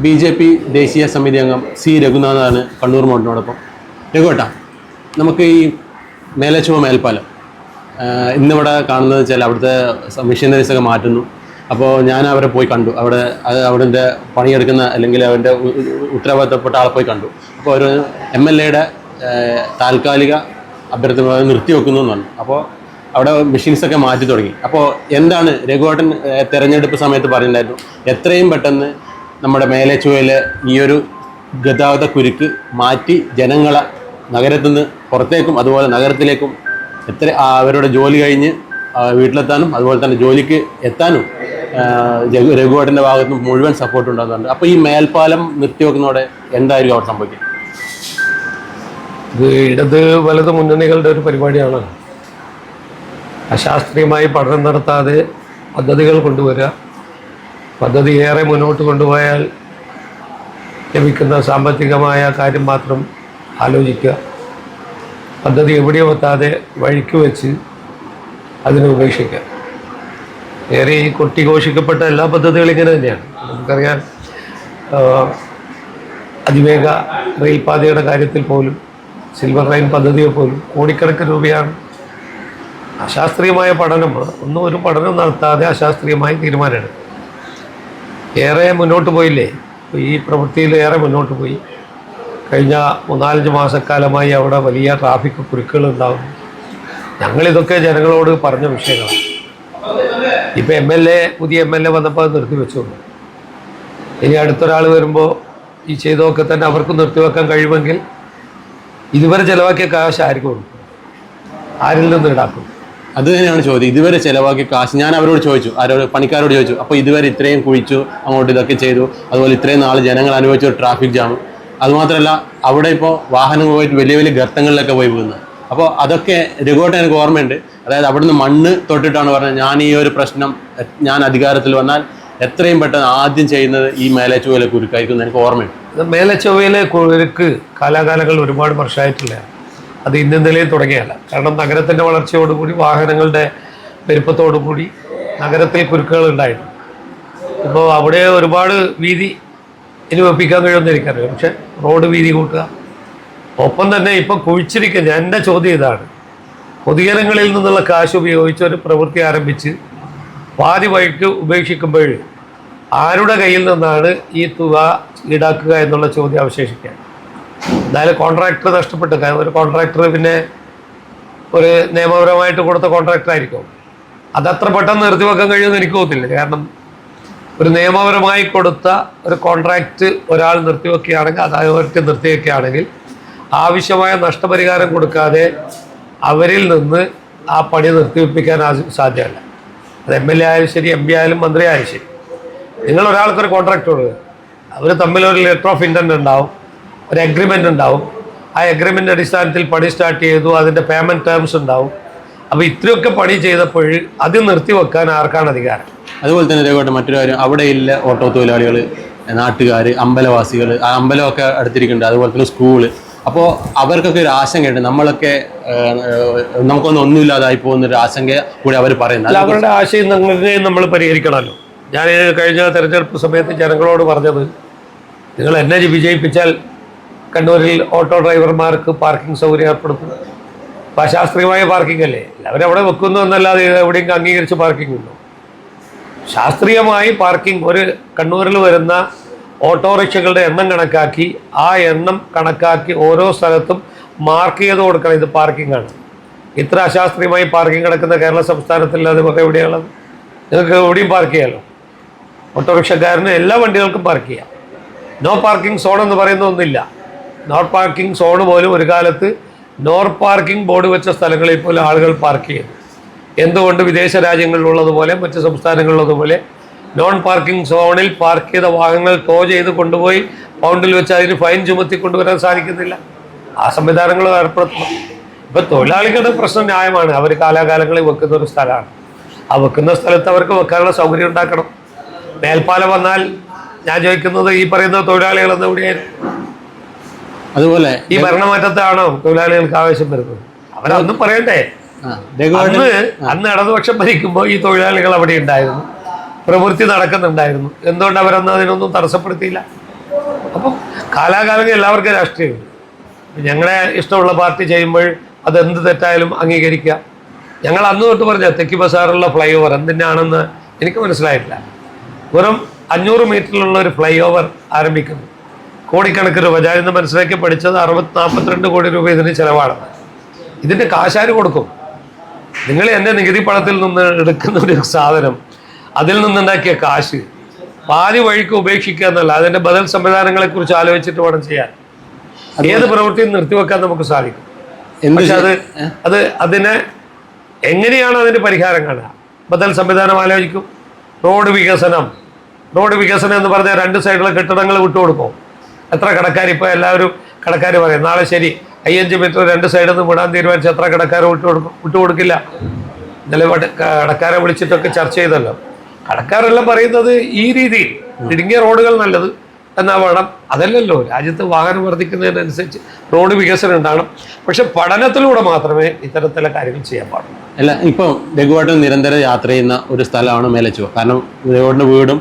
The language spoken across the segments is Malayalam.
BJP ദേശീയ സമിതി അംഗം സി രഘുനാഥാണ് കണ്ണൂർ മോഡിനോടൊപ്പം. രഘുവേട്ടാ, നമുക്ക് ഈ മേലച്ചുവ മേൽപ്പാലം ഇന്നിവിടെ കാണുന്നത് വെച്ചാൽ അവിടുത്തെ മെഷീനറീസ് ഒക്കെ മാറ്റുന്നു. അപ്പോൾ ഞാൻ അവരെ പോയി കണ്ടു. അവിടെ പണിയെടുക്കുന്ന അല്ലെങ്കിൽ അവരുടെ ഉത്തരവാദിത്തപ്പെട്ട ആളെ പോയി കണ്ടു. അപ്പോൾ ഒരു MLA-യുടെ താൽക്കാലിക അഭ്യർത്ഥന നിർത്തിവെക്കുന്നു എന്ന് പറഞ്ഞു. അപ്പോൾ അവിടെ മെഷീൻസൊക്കെ മാറ്റി തുടങ്ങി. അപ്പോൾ എന്താണ് രഘുവേട്ടൻ തെരഞ്ഞെടുപ്പ് സമയത്ത് പറയുന്നുണ്ടായിരുന്നു, എത്രയും പെട്ടെന്ന് നമ്മുടെ മേലച്ചുവയിലെ ഈ ഒരു ഗതാഗത കുരുക്ക് മാറ്റി ജനങ്ങളെ നഗരത്തിൽ നിന്ന് പുറത്തേക്കും അതുപോലെ നഗരത്തിലേക്കും അവരുടെ ജോലി കഴിഞ്ഞ് വീട്ടിലെത്താനും അതുപോലെ തന്നെ ജോലിക്ക് എത്താനും രഘുവേട്ടൻ്റെ ഭാഗത്ത് നിന്ന് മുഴുവൻ സപ്പോർട്ട് ഉണ്ടാകുന്നുണ്ട്. അപ്പോൾ ഈ മേൽപ്പാലം നിർത്തിവെക്കുന്നതോടെ എന്തായിരിക്കും അവിടെ സംഭവിക്കുക? ഇത് ഇടത് വലത് മുന്നണികളുടെ ഒരു പരിപാടിയാണ്. അശാസ്ത്രീയമായി പഠനം നടത്താതെ പദ്ധതികൾ കൊണ്ടുവരിക, പദ്ധതി ഏറെ മുന്നോട്ട് കൊണ്ടുപോയാൽ ലഭിക്കുന്ന സാമ്പത്തികമായ കാര്യം മാത്രം ആലോചിക്കുക, പദ്ധതി എവിടെയും എത്താതെ വഴിക്ക് വെച്ച് അതിനെ ഉപേക്ഷിക്കുക. ഏറെ ഈ കൊട്ടിഘോഷിക്കപ്പെട്ട എല്ലാ പദ്ധതികളും ഇങ്ങനെ തന്നെയാണ്. നമുക്കറിയാം, അതിവേഗ റെയിൽപാതയുടെ കാര്യത്തിൽ പോലും സിൽവർ ലൈൻ പദ്ധതിയെ പോലും കോടിക്കണക്കിന് രൂപയാണ്. അശാസ്ത്രീയമായ പഠനം, ഒരു പഠനം നടത്താതെ അശാസ്ത്രീയമായി തീരുമാനമെടുക്കും. ഏറെ മുന്നോട്ട് പോയില്ലേ, ഈ പ്രവൃത്തിയിൽ ഏറെ മുന്നോട്ട് പോയി. കഴിഞ്ഞ 3-4 മാസക്കാലമായി അവിടെ വലിയ ട്രാഫിക് കുരുക്കുകളുണ്ടാകുന്നു. ഞങ്ങളിതൊക്കെ ജനങ്ങളോട് പറഞ്ഞ വിഷയങ്ങളാണ്. ഇപ്പം പുതിയ MLA വന്നപ്പോൾ അത് നിർത്തിവെച്ചുള്ളൂ. ഇനി അടുത്തൊരാൾ വരുമ്പോൾ ഈ ചെയ്തൊക്കെ തന്നെ അവർക്ക് നിർത്തിവെക്കാൻ കഴിയുമെങ്കിൽ ഇതുവരെ ചിലവാക്കിയ കാശ് ആർക്ക് കൊടുക്കും, ആരിൽ നിന്ന് ഈടാക്കും? അത് തന്നെയാണ് ചോദ്യം. ഇതുവരെ ചിലവാക്കിയ കാശ് ഞാൻ അവരോട് ചോദിച്ചു, പണിക്കാരോട് ചോദിച്ചു. അപ്പോൾ ഇതുവരെ ഇത്രയും കുഴിച്ചു, അങ്ങോട്ട് ഇതൊക്കെ ചെയ്തു, അതുപോലെ ഇത്രയും നാൾ ജനങ്ങൾ അനുഭവിച്ച ഒരു ട്രാഫിക് ജാം, അതുമാത്രമല്ല അവിടെ ഇപ്പോൾ വാഹനങ്ങൾ പോയിട്ട് വലിയ വലിയ ഗർത്തങ്ങളിലൊക്കെ പോയി പോകുന്നത്. അപ്പോൾ അതൊക്കെ രഘുവേട്ടൻ എനിക്ക് ഓർമ്മയുണ്ട്. അതായത് അവിടുന്ന് മണ്ണ് തൊട്ടിട്ടാണ് പറഞ്ഞത്, ഞാൻ ഈ ഒരു പ്രശ്നം ഞാൻ അധികാരത്തിൽ വന്നാൽ എത്രയും പെട്ടെന്ന് ആദ്യം ചെയ്യുന്നത് ഈ മേലച്ചുവയിലെ കുരുക്കായിരിക്കും എനിക്ക് ഓർമ്മയുണ്ട്. മേലച്ചുവയിലെ കുരുക്ക് കാലാകാലങ്ങൾ ഒരുപാട് വർഷമായിട്ടില്ല. അത് ഇന്നലെയും തുടങ്ങിയല്ല. കാരണം നഗരത്തിൻ്റെ വളർച്ചയോടുകൂടി വാഹനങ്ങളുടെ പെരുപ്പത്തോടുകൂടി നഗരത്തിൽ കുരുക്കുകൾ ഉണ്ടായിരുന്നു. ഇപ്പോൾ അവിടെ ഒരുപാട് വീതി ഇനി വെപ്പിക്കാൻ കഴിയുമെന്ന് എനിക്കറിയാം. പക്ഷെ റോഡ് വീതി കൂട്ടുക, ഒപ്പം തന്നെ ഇപ്പം കുഴിച്ചിരിക്കുന്ന എൻ്റെ ചോദ്യം ഇതാണ്, പൊതുജനങ്ങളിൽ നിന്നുള്ള കാശ് ഉപയോഗിച്ച് ഒരു പ്രവൃത്തി ആരംഭിച്ച് പാതി വഴിക്ക് ഉപേക്ഷിക്കുമ്പോൾ ആരുടെ കയ്യിൽ നിന്നാണ് ഈ തുക ഈടാക്കുക എന്നുള്ള ചോദ്യം അവശേഷിക്കുക. എന്തായാലും കോൺട്രാക്ടർ നഷ്ടപ്പെട്ടു. ഒരു കോൺട്രാക്ടർ പിന്നെ ഒരു നിയമപരമായിട്ട് കൊടുത്ത കോൺട്രാക്ടർ ആയിരിക്കും. അതത്ര പെട്ടെന്ന് നിർത്തിവെക്കാൻ കഴിയുമെന്ന് എനിക്ക് തോന്നുന്നില്ല. കാരണം ഒരു നിയമപരമായി കൊടുത്ത ഒരു കോൺട്രാക്റ്റ് ഒരാൾ നിർത്തിവെക്കുകയാണെങ്കിൽ, അതവർക്ക് നിർത്തിവെക്കുകയാണെങ്കിൽ ആവശ്യമായ നഷ്ടപരിഹാരം കൊടുക്കാതെ അവരിൽ നിന്ന് ആ പണി നിർത്തിവെപ്പിക്കാൻ സാധ്യമല്ല. അത് MLA ആയാലും ശരി, MP ആയാലും മന്ത്രി ആയാലും ശരി. നിങ്ങൾ ഒരാൾക്കൊരു കോൺട്രാക്ട് കൊടുക്കുക, അവർ തമ്മിലൊരു ലെറ്റർ ഓഫ് ഇൻറ്റൻറ്റ് ഉണ്ടാവും, ഒരു എഗ്രിമെൻ്റ് ഉണ്ടാവും. ആ എഗ്രിമെൻ്റ് അടിസ്ഥാനത്തിൽ പണി സ്റ്റാർട്ട് ചെയ്തു, അതിൻ്റെ പേയ്മെൻറ്റ് ടേംസ് ഉണ്ടാവും. അപ്പോൾ ഇത്രയൊക്കെ പണി ചെയ്തപ്പോൾ അത് നിർത്തിവെക്കാൻ ആർക്കാണ് അധികാരം? അതുപോലെ തന്നെ രഘുവേട്ടൻ മറ്റൊരു കാര്യം, അവിടെയില്ല ഓട്ടോ തൊഴിലാളികൾ, നാട്ടുകാർ, അമ്പലവാസികൾ, ആ അമ്പലമൊക്കെ അടുത്തിരിക്കുന്നുണ്ട്, അതുപോലെ തന്നെ സ്കൂള്. അപ്പോൾ അവർക്കൊക്കെ ഒരു ആശങ്കയുണ്ട്, നമുക്കൊന്നുമില്ലാതായി പോകുന്നൊരു ആശങ്ക കൂടി അവർ പറയുന്നത്. അവരുടെ ആശയം നമ്മൾ പരിഹരിക്കണമല്ലോ. ഞാൻ കഴിഞ്ഞ തെരഞ്ഞെടുപ്പ് സമയത്ത് ജനങ്ങളോട് പറഞ്ഞത്, നിങ്ങൾ എന്നെ വിജയിപ്പിച്ചാൽ കണ്ണൂരിൽ ഓട്ടോ ഡ്രൈവർമാർക്ക് പാർക്കിംഗ് സൗകര്യം ഏർപ്പെടുത്തും. അപ്പോൾ അശാസ്ത്രീയമായ പാർക്കിംഗ് അല്ലേ, അവരവിടെ വെക്കുന്നു എന്നല്ലാതെ എവിടെയെങ്കിലും അംഗീകരിച്ച് പാർക്കിംഗ് ഉണ്ടോ? ശാസ്ത്രീയമായി പാർക്കിംഗ്, ഒരു കണ്ണൂരിൽ വരുന്ന ഓട്ടോറിക്ഷകളുടെ എണ്ണം കണക്കാക്കി, ആ എണ്ണം കണക്കാക്കി ഓരോ സ്ഥലത്തും മാർക്ക് ചെയ്ത് കൊടുക്കണം, ഇത് പാർക്കിംഗ് ആണ്. ഇത്ര അശാസ്ത്രീയമായി പാർക്കിംഗ് കിടക്കുന്ന കേരള സംസ്ഥാനത്തിൽ അതുപോലെ എവിടെയുള്ളത്? നിങ്ങൾക്ക് എവിടെയും പാർക്ക് ചെയ്യാമല്ലോ. ഓട്ടോറിക്ഷക്കാരന് എല്ലാ വണ്ടികൾക്കും പാർക്ക് ചെയ്യാം. നോ പാർക്കിംഗ് സോൺ എന്ന് പറയുന്ന ഒന്നില്ല. നോ പാർക്കിംഗ് സോൺ പോലും ഒരു കാലത്ത് നോ പാർക്കിംഗ് ബോർഡ് വെച്ച സ്ഥലങ്ങളിൽ പോലും ആളുകൾ പാർക്ക് ചെയ്യുന്നു. എന്തുകൊണ്ട് വിദേശ രാജ്യങ്ങളിലുള്ളതുപോലെ മറ്റ് സംസ്ഥാനങ്ങളിലുള്ളതുപോലെ നോൺ പാർക്കിംഗ് സോണിൽ പാർക്ക് ചെയ്ത വാഹനങ്ങൾ ടോ ചെയ്ത് കൊണ്ടുപോയി പൗണ്ടിൽ വെച്ച് അതിന് ഫൈൻ ചുമത്തി കൊണ്ടുവരാൻ സാധിക്കുന്നില്ല? ആ സംവിധാനങ്ങൾ ഏർപ്പെടുത്തണം. ഇപ്പം തൊഴിലാളികളുടെ പ്രശ്നം ന്യായമാണ്, അവർ കാലാകാലങ്ങളിൽ വെക്കുന്ന ഒരു സ്ഥലമാണ്. ആ വെക്കുന്ന സ്ഥലത്ത് അവർക്ക് വെക്കാനുള്ള സൗകര്യം ഉണ്ടാക്കണം. മേൽപ്പാലം വന്നാൽ ഞാൻ ചോദിക്കുന്നത്, ഈ പറയുന്ന തൊഴിലാളികൾ എന്ന് എവിടെയായിരുന്നു? അതുപോലെ ഈ ഭരണമാറ്റത്താണോ തൊഴിലാളികൾക്ക് ആവേശം വരുന്നത്? അവരൊന്നും പറയണ്ടേ? അന്ന് ഇടതുപക്ഷം ഭരിക്കുമ്പോൾ ഈ തൊഴിലാളികൾ അവിടെ ഉണ്ടായിരുന്നു, പ്രവൃത്തി നടക്കുന്നുണ്ടായിരുന്നു. എന്തുകൊണ്ട് അവരൊന്നും അതിനൊന്നും തടസ്സപ്പെടുത്തിയില്ല? അപ്പം കാലാകാലങ്ങൾ എല്ലാവർക്കും രാഷ്ട്രീയമുണ്ട്. ഞങ്ങളെ ഇഷ്ടമുള്ള പാർട്ടി ചെയ്യുമ്പോൾ അതെന്ത് തെറ്റായാലും അംഗീകരിക്കുക. ഞങ്ങൾ അന്ന് തൊട്ട് പറഞ്ഞ തെക്കി ബസാറുള്ള ഫ്ലൈ ഓവർ എന്തിനാണെന്ന് എനിക്ക് മനസ്സിലായിട്ടില്ല. വെറും 500 മീറ്ററിലുള്ള ഒരു ഫ്ലൈ ഓവർ ആരംഭിക്കുന്നു. കോടിക്കണക്കിന് രൂപ. ഞാനിന്ന് മനസ്സിലാക്കി പഠിച്ചത് 42 കോടി രൂപ ഇതിന് ചിലവാണ്. ഇതിൻ്റെ കാശാര് കൊടുക്കും? നിങ്ങൾ എൻ്റെ നികുതി പണത്തിൽ നിന്ന് എടുക്കുന്ന ഒരു സാധനം, അതിൽ നിന്നുണ്ടാക്കിയ കാശ് പാതി വഴിക്ക് ഉപേക്ഷിക്കുക എന്നല്ല, അതിൻ്റെ ബദൽ സംവിധാനങ്ങളെക്കുറിച്ച് ആലോചിച്ചിട്ട് വേണം ചെയ്യാൻ. ഏത് പ്രവൃത്തിയും നിർത്തിവെക്കാൻ നമുക്ക് സാധിക്കും. പക്ഷെ അതിനെ എങ്ങനെയാണ് അതിൻ്റെ പരിഹാരം കാണുക? ബദൽ സംവിധാനം ആലോചിക്കും. റോഡ് വികസനം എന്ന് പറഞ്ഞാൽ 2 സൈഡിലെ കെട്ടിടങ്ങൾ വിട്ടുകൊടുക്കും. എത്ര കടക്കാർ ഇപ്പോൾ എല്ലാവരും കടക്കാർ പറയും നാളെ ശരി 5 മീറ്റർ 2 സൈഡിൽ നിന്ന് വിടാൻ തീരുമാനിച്ച് എത്ര കടക്കാർ വിട്ടുകൊടുക്കില്ല. ഇന്നലെ കടക്കാരെ വിളിച്ചിട്ടൊക്കെ ചർച്ച ചെയ്തല്ലോ. കടക്കാരെല്ലാം പറയുന്നത് ഈ രീതിയിൽ ഇടുങ്ങിയ റോഡുകൾ നല്ലത് എന്നാ വേണം. അതല്ലല്ലോ, രാജ്യത്ത് വാഹനം വർദ്ധിക്കുന്നതിനനുസരിച്ച് റോഡ് വികസനം ഉണ്ടാകണം. പക്ഷെ പഠനത്തിലൂടെ മാത്രമേ ഇത്തരത്തിലുള്ള കാര്യങ്ങൾ ചെയ്യാൻ പാടുള്ളൂ. അല്ല, ഇപ്പം രഘുവേട്ടൻ നിരന്തരം യാത്ര ചെയ്യുന്ന ഒരു സ്ഥലമാണ് മേലച്ചുവ. കാരണം രഘുവേട്ടൻ്റെ വീടും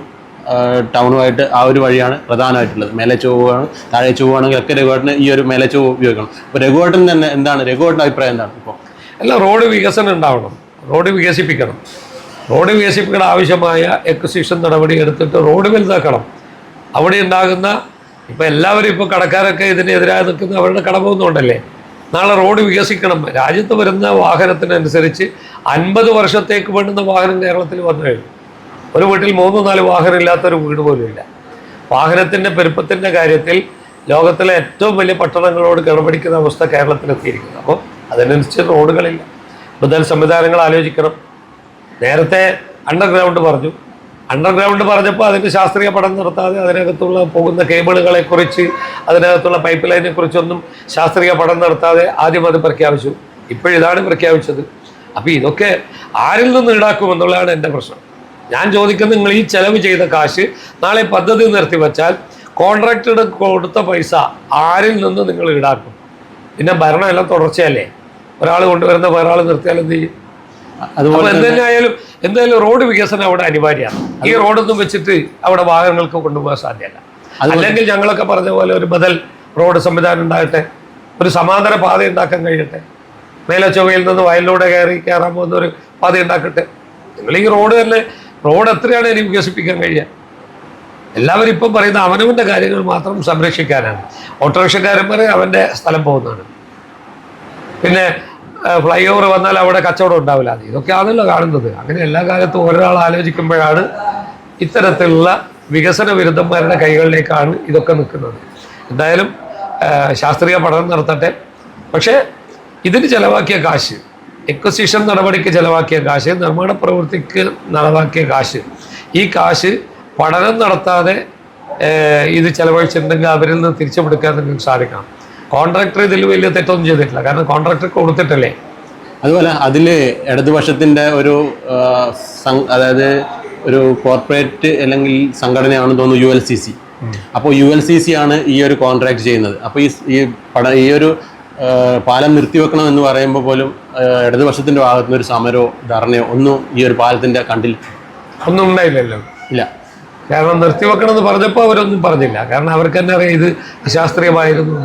ടൗണുമായിട്ട് ആ ഒരു വഴിയാണ് പ്രധാനമായിട്ടുള്ളത്. മേലച്ചുവാണ്, താഴെ ചുവാണെങ്കിൽ ഒക്കെ രഘുവേട്ടന് ഈ ഒരു മേലച്ചുവ ഉപയോഗിക്കണം. അപ്പോൾ രഘുവേട്ടൻ തന്നെ എന്താണ് രഘുവേട്ടൻ്റെ അഭിപ്രായം എന്താണ്? ഇപ്പോൾ അല്ല, റോഡ് വികസനം ഉണ്ടാവണം, റോഡ് വികസിപ്പിക്കണം. റോഡ് വികസിപ്പിക്കാൻ ആവശ്യമായ എക്വിസിഷൻ നടപടി എടുത്തിട്ട് റോഡ് വലുതാക്കണം. അവിടെ ഉണ്ടാകുന്ന ഇപ്പം എല്ലാവരും ഇപ്പോൾ കടക്കാരൊക്കെ ഇതിനെതിരായി നിൽക്കുന്ന അവരുടെ കട പോകുന്നുണ്ടല്ലേ. നാളെ റോഡ് വികസിക്കണം. രാജ്യത്ത് വരുന്ന വാഹനത്തിനനുസരിച്ച് 50 വർഷത്തേക്ക് വേണ്ടുന്ന വാഹനം കേരളത്തിൽ വന്നു കഴിഞ്ഞു. ഒരു വീട്ടിൽ 3-4 വാഹനം ഇല്ലാത്തൊരു വീട് പോലും ഇല്ല. വാഹനത്തിൻ്റെ പെരുപ്പത്തിൻ്റെ കാര്യത്തിൽ ലോകത്തിലെ ഏറ്റവും വലിയ പട്ടണങ്ങളോട് കിടപിടിക്കുന്ന അവസ്ഥ കേരളത്തിലെത്തിയിരിക്കുന്നു. അപ്പോൾ അതിനനുസരിച്ച് റോഡുകളില്ല. ബദൽ സംവിധാനങ്ങൾ ആലോചിക്കണം. നേരത്തെ അണ്ടർഗ്രൗണ്ട് പറഞ്ഞപ്പോൾ അതിൻ്റെ ശാസ്ത്രീയ പഠനം നടത്താതെ അതിനകത്തുള്ള പോകുന്ന കേബിളുകളെക്കുറിച്ച് അതിനകത്തുള്ള പൈപ്പ് ലൈനെ കുറിച്ചൊന്നും ശാസ്ത്രീയ പഠനം നടത്താതെ ആദ്യം അത് പ്രഖ്യാപിച്ചു. ഇപ്പോഴിതാണ് പ്രഖ്യാപിച്ചത്. അപ്പോൾ ഇതൊക്കെ ആരിൽ നിന്ന് ഈടാക്കുമെന്നുള്ളതാണ് എൻ്റെ പ്രശ്നം. ഞാൻ ചോദിക്കുന്നത്, നിങ്ങൾ ഈ ചെലവ് ചെയ്ത കാശ് നാളെ പദ്ധതി നിർത്തിവെച്ചാൽ കോൺട്രാക്ടറുടെ കൊടുത്ത പൈസ ആരിൽ നിന്ന് നിങ്ങൾ ഈടാക്കും? പിന്നെ ഭരണം എല്ലാം തുടർച്ചയല്ലേ. ഒരാൾ കൊണ്ടുവരുന്ന വേറൊരാൾ നിർത്തിയാൽ എന്ത് ചെയ്യും? അതുപോലെ എന്തായാലും റോഡ് വികസനം അവിടെ അനിവാര്യമാണ്. ഈ റോഡൊന്നും വെച്ചിട്ട് അവിടെ വാഹനങ്ങൾക്ക് കൊണ്ടുപോകാൻ സാധ്യമല്ല. അല്ലെങ്കിൽ ഞങ്ങളൊക്കെ പറഞ്ഞ പോലെ ഒരു ബദൽ റോഡ് സംവിധാനം ഉണ്ടാകട്ടെ, ഒരു സമാന്തര പാത ഉണ്ടാക്കാൻ കഴിയട്ടെ. മേലച്ചൊവ്വയിൽ നിന്ന് വയലിലൂടെ കയറാൻ പോകുന്ന ഒരു പാത ഉണ്ടാക്കട്ടെ. നിങ്ങൾ ഈ റോഡ് എത്രയാണ് ഇനി വികസിപ്പിക്കാൻ കഴിയുക? എല്ലാവരും ഇപ്പം പറയുന്ന അവനവൻ്റെ കാര്യങ്ങൾ മാത്രം സംരക്ഷിക്കാനാണ്. ഓട്ടോറിക്ഷക്കാരൻ പറയും അവൻ്റെ സ്ഥലം പോകുന്നതാണ്. പിന്നെ ഫ്ലൈ ഓവർ വന്നാൽ അവിടെ കച്ചവടം ഉണ്ടാവില്ല. ഇതൊക്കെ ആണല്ലോ കാണുന്നത്. അങ്ങനെ എല്ലാ കാലത്തും ഒരാൾ ആലോചിക്കുമ്പോഴാണ് ഇത്തരത്തിലുള്ള വികസന വിരുദ്ധന്മാരുടെ കൈകളിലേക്കാണ് ഇതൊക്കെ നിൽക്കുന്നത്. എന്തായാലും ശാസ്ത്രീയ പഠനം നടത്തട്ടെ. പക്ഷേ ഇതിന് ചിലവാക്കിയ കാശ്, എക്വസിഷൻ നടപടിക്ക് ചിലവാക്കിയ കാശ്, നിർമ്മാണ പ്രവൃത്തിക്ക് നടവാക്കിയ കാശ്, ഈ കാശ് പഠനം നടത്താതെ ഇത് ചിലവഴിച്ചിട്ടുണ്ടെങ്കിൽ അവരിൽ നിന്ന് തിരിച്ചുപിടിക്കാൻ നിങ്ങൾക്ക് സാധിക്കണം. കോൺട്രാക്ടർ ഇതിൽ വലിയ തെറ്റൊന്നും ചെയ്തിട്ടില്ല. കാരണം കോൺട്രാക്ടർ കൊടുത്തിട്ടല്ലേ. അതുപോലെ അതിൽ ഇടതുപക്ഷത്തിൻ്റെ ഒരു അതായത് ഒരു കോർപ്പറേറ്റ് അല്ലെങ്കിൽ സംഘടനയാണെന്ന് തോന്നുന്നു ULCC. അപ്പോൾ ULCC ആണ് ഈ ഒരു കോൺട്രാക്ട് ചെയ്യുന്നത്. അപ്പോൾ ഈ ഒരു പാലം നിർത്തിവെക്കണം എന്ന് പറയുമ്പോൾ പോലും ഇടതുപക്ഷത്തിൻ്റെ ഭാഗത്തുനിന്ന് ഒരു സമരമോ ധർണയോ ഒന്നും ഈ ഒരു പാലത്തിൻ്റെ കണ്ടിൽ ഒന്നും ഉണ്ടായില്ലല്ലോ. ഇല്ല. കാരണം നിർത്തിവെക്കണം എന്ന് പറഞ്ഞപ്പോൾ അവരൊന്നും പറഞ്ഞില്ല. കാരണം അവർക്ക് തന്നെ അറിയാം ഇത് അശാസ്ത്രീയമായിരുന്നു.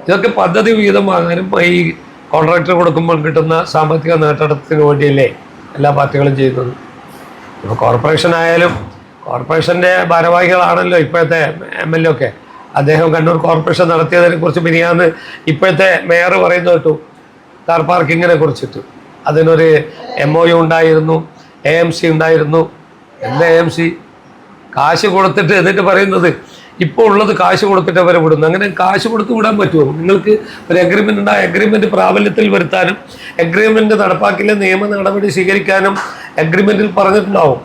ഇതൊക്കെ പദ്ധതി വിഹിതം വാങ്ങാനും ഈ കോൺട്രാക്ടർ കൊടുക്കുമ്പോൾ കിട്ടുന്ന സാമ്പത്തിക നേട്ടത്തിന് വേണ്ടിയല്ലേ എല്ലാ പാർട്ടികളും ചെയ്യുന്നത്. ഇപ്പോൾ കോർപ്പറേഷൻ ആയാലും കോർപ്പറേഷൻ്റെ ഭാരവാഹികളാണല്ലോ ഇപ്പോഴത്തെ MLA ഒക്കെ. അദ്ദേഹം കണ്ണൂർ കോർപ്പറേഷൻ നടത്തിയതിനെ കുറിച്ച് മിനിയാന്ന് ഇപ്പോഴത്തെ മേയർ പറയുന്നത് കേട്ടു. കാർ പാർക്കിങ്ങിനെ കുറിച്ചിട്ട് അതിനൊരു MOU ഉണ്ടായിരുന്നു, AMC ഉണ്ടായിരുന്നു. എന്താ AMC? കാശ് കൊടുത്തിട്ട് എന്നിട്ട് പറയുന്നത് ഇപ്പോൾ ഉള്ളത് കാശ് കൊടുത്തിട്ട് അവരെ വിടുന്നു. അങ്ങനെ കാശ് കൊടുത്ത് വിടാൻ പറ്റുമോ? നിങ്ങൾക്ക് ഒരു എഗ്രിമെൻ്റ് ഉണ്ട്. ആ എഗ്രിമെൻ്റ് പ്രാബല്യത്തിൽ വരുത്താനും എഗ്രിമെൻ്റ് നടപ്പാക്കില്ല നിയമ നടപടി സ്വീകരിക്കാനും എഗ്രിമെൻറ്റിൽ പറഞ്ഞിട്ടുണ്ടാവും.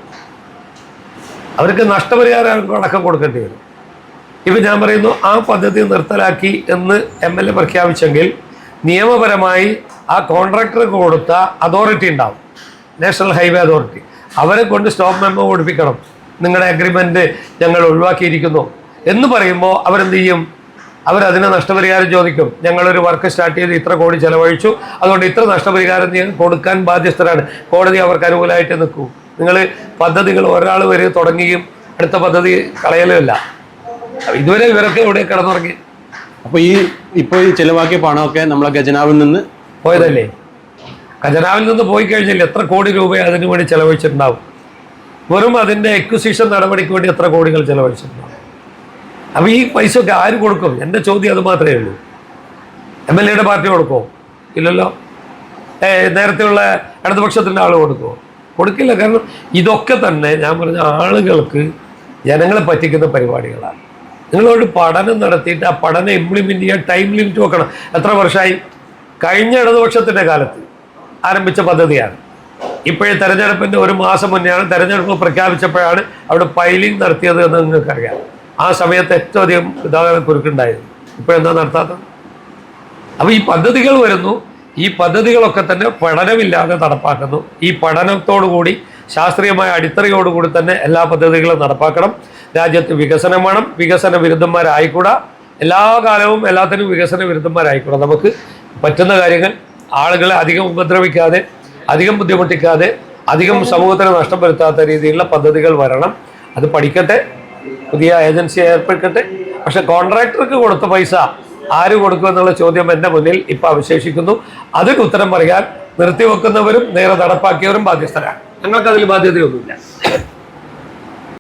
അവർക്ക് നഷ്ടപരിഹാരം അടക്കം കൊടുക്കേണ്ടി വരും. ഇപ്പം ഞാൻ പറയുന്നു, ആ പദ്ധതി നിർത്തലാക്കി എന്ന് MLA പ്രഖ്യാപിച്ചെങ്കിൽ നിയമപരമായി ആ കോൺട്രാക്ടർക്ക് കൊടുത്ത അതോറിറ്റി ഉണ്ടാവും, നാഷണൽ ഹൈവേ അതോറിറ്റി. അവരെ കൊണ്ട് സ്റ്റോപ്പ് മെമ്മോ കൊടുപ്പിക്കണം. നിങ്ങളുടെ എഗ്രിമെൻ്റ് ഞങ്ങൾ ഒഴിവാക്കിയിരിക്കുന്നു എന്ന് പറയുമ്പോൾ അവരെന്ത് ചെയ്യും? അവരതിന് നഷ്ടപരിഹാരം ചോദിക്കും. ഞങ്ങളൊരു വർക്ക് സ്റ്റാർട്ട് ചെയ്ത് ഇത്ര കോടി ചെലവഴിച്ചു, അതുകൊണ്ട് ഇത്ര നഷ്ടപരിഹാരം കൊടുക്കാൻ ബാധ്യസ്ഥരാണ്. കോടതി അവർക്ക് അനുകൂലമായിട്ട് നിൽക്കൂ. നിങ്ങൾ പദ്ധതികൾ ഒരാൾ വരെ തുടങ്ങുകയും അടുത്ത പദ്ധതി കളയലുമല്ല. ഇതുവരെ ഇവരൊക്കെ ഇവിടെ കിടന്നുറങ്ങി. അപ്പോൾ ഇപ്പോൾ ഈ ചിലവാക്കിയ പണമൊക്കെ നമ്മളെ ഖജനാവിൽ നിന്ന് പോയതല്ലേ? ഖജനാവിൽ നിന്ന് പോയി കഴിഞ്ഞാൽ എത്ര കോടി രൂപ അതിനു വേണ്ടി ചെലവഴിച്ചിട്ടുണ്ടാവും? വെറും അതിൻ്റെ എക്വിസിഷൻ നടപടിക്ക് വേണ്ടി എത്ര കോടികൾ ചെലവഴിച്ചിട്ടുണ്ടാവും? അപ്പോൾ ഈ പൈസ ഒക്കെ ആര് കൊടുക്കും? എൻ്റെ ചോദ്യം അത് മാത്രമേ ഉള്ളൂ. MLA പാർട്ടി കൊടുക്കുമോ? ഇല്ലല്ലോ. നേരത്തെയുള്ള ഇടതുപക്ഷത്തിൻ്റെ ആൾ കൊടുക്കുമോ? കൊടുക്കില്ല. കാരണം ഇതൊക്കെ തന്നെ ഞാൻ പറഞ്ഞ ആളുകൾക്ക് ജനങ്ങളെ പറ്റിക്കുന്ന പരിപാടികളാണ്. നിങ്ങളോട് പഠനം നടത്തിയിട്ട് ആ പഠനം ഇംപ്ലിമെൻ്റ് ചെയ്യാൻ ടൈം ലിമിറ്റ് വെക്കണം. എത്ര വർഷമായി? കഴിഞ്ഞ ഇടതുപക്ഷത്തിൻ്റെ കാലത്ത് ആരംഭിച്ച പദ്ധതിയാണ്. ഇപ്പോഴേ തെരഞ്ഞെടുപ്പിൻ്റെ 1 മാസം മുന്നെയാണ് തെരഞ്ഞെടുപ്പ് പ്രഖ്യാപിച്ചപ്പോഴാണ് അവിടെ പൈലിംഗ് നടത്തിയത് എന്ന് നിങ്ങൾക്കറിയാം. ആ സമയത്ത് ഏറ്റവും അധികം ഗതാഗത കുരുക്കുണ്ടായിരുന്നു. ഇപ്പോഴെന്താ നടത്താത്തത്? അപ്പോൾ ഈ പദ്ധതികൾ വരുന്നു. ഈ പദ്ധതികളൊക്കെ തന്നെ പഠനമില്ലാതെ നടപ്പാക്കുന്നു. ഈ പഠനത്തോടുകൂടി ശാസ്ത്രീയമായ അടിത്തറയോടുകൂടി തന്നെ എല്ലാ പദ്ധതികളും നടപ്പാക്കണം. രാജ്യത്ത് വികസനം വേണം. വികസന വിരുദ്ധന്മാരായിക്കൂടാ. എല്ലാ കാലവും എല്ലാത്തിനും വികസന വിരുദ്ധന്മാരായിക്കൂടാ. നമുക്ക് പറ്റുന്ന കാര്യങ്ങൾ ആളുകളെ അധികം ഉപദ്രവിക്കാതെ, അധികം ബുദ്ധിമുട്ടിക്കാതെ, അധികം സമൂഹത്തിന് നഷ്ടം വരുത്താത്ത രീതിയിലുള്ള പദ്ധതികൾ വരണം. അത് പഠിക്കട്ടെ, പുതിയ ഏജൻസി ഏർപ്പെടുക്കട്ടെ. പക്ഷെ കോൺട്രാക്ടർക്ക് കൊടുത്ത പൈസ ആര് കൊടുക്കും എന്നുള്ള ചോദ്യം എൻ്റെ മുന്നിൽ ഇപ്പം അവശേഷിക്കുന്നു. അതിന് ഉത്തരം പറയാൻ നിർത്തിവെക്കുന്നവരും നേരെ നടപ്പാക്കിയവരും ബാധ്യസ്ഥരാണ്. ഞങ്ങൾക്കതിൽ ബാധ്യതയൊന്നുമില്ല.